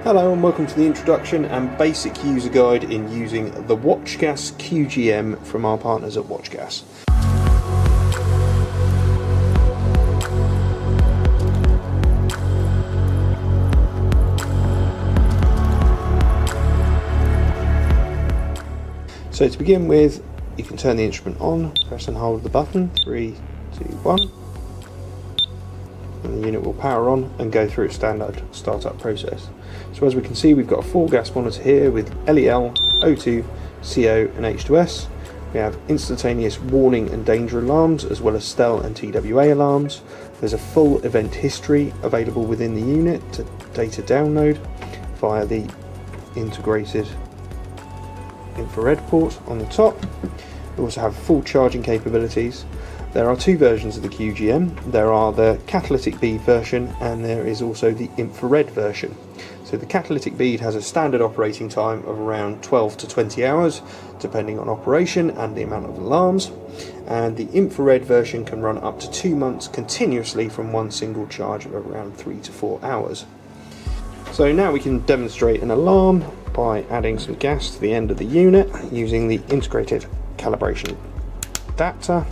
Hello and welcome to the introduction and basic user guide in using the Watchgas QGM from our partners at Watchgas. So to begin with, you can turn the instrument on, press and hold the button, 3, 2, 1. And the unit will power on and go through its standard startup process. So as we can see, we've got a 4-gas monitor here with LEL, O2, CO and H2S. We have instantaneous warning and danger alarms as well as STEL and TWA alarms. There's a full event history available within the unit to data download via the integrated infrared port on the top. We also have full charging capabilities. There are 2 versions of the QGM. There are the catalytic bead version and there is also the infrared version. So the catalytic bead has a standard operating time of around 12 to 20 hours depending on operation and the amount of alarms, and the infrared version can run up to 2 months continuously from one single charge of around 3 to 4 hours. So now we can demonstrate an alarm by adding some gas to the end of the unit using the integrated calibration adapter.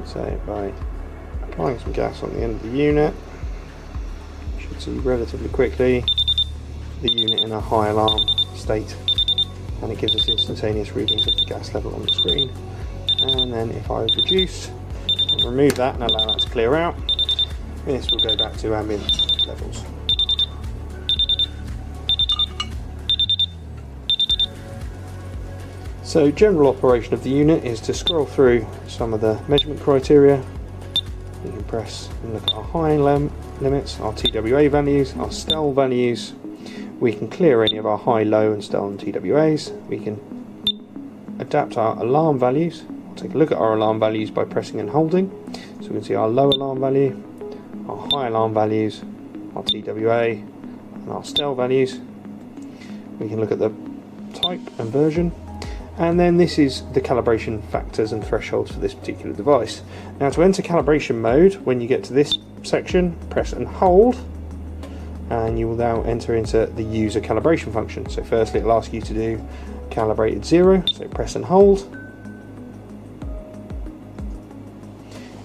So by applying some gas on the end of the unit, you should see relatively quickly the unit in a high alarm state, and it gives us instantaneous readings of the gas level on the screen. And then if I reduce and remove that and allow that to clear out, this will go back to ambient levels. So general operation of the unit is to scroll through some of the measurement criteria. You can press and look at our high limits, our TWA values, our STEL values. We can clear any of our high, low and STEL and TWAs. We can adapt our alarm values. We'll take a look at our alarm values by pressing and holding. So we can see our low alarm value, our high alarm values, our TWA and our STEL values. We can look at the type and version. And then this is the calibration factors and thresholds for this particular device. Now to enter calibration mode, when you get to this section, press and hold, and you will now enter into the user calibration function. So firstly it'll ask you to do calibrated 0, so press and hold.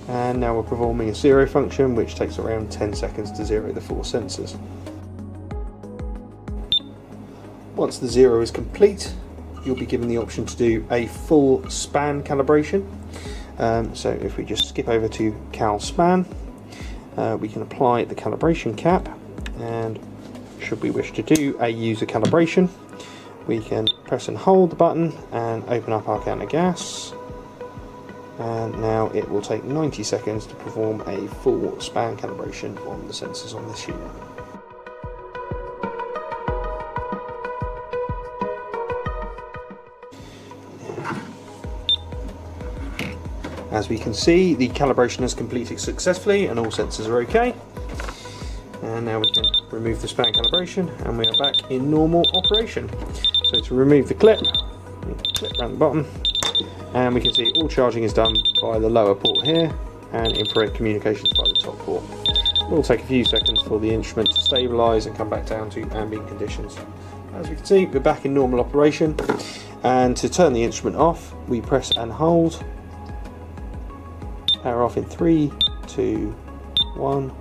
And now we're performing a 0 function, which takes around 10 seconds to 0 the 4 sensors. Once the 0 is complete, you'll be given the option to do a full span calibration. So if we just skip over to cal span, we can apply the calibration cap, and should we wish to do a user calibration, we can press and hold the button and open up our counter gas, and now it will take 90 seconds to perform a full span calibration on the sensors on this unit. As we can see, the calibration has completed successfully and all sensors are okay. And now we can remove the span calibration and we are back in normal operation. So to remove the clip, we clip around the bottom, and we can see all charging is done by the lower port here and infrared communications by the top port. It will take a few seconds for the instrument to stabilise and come back down to ambient conditions. As we can see, we're back in normal operation, and to turn the instrument off, we press and hold. Power off in 3, 2, 1.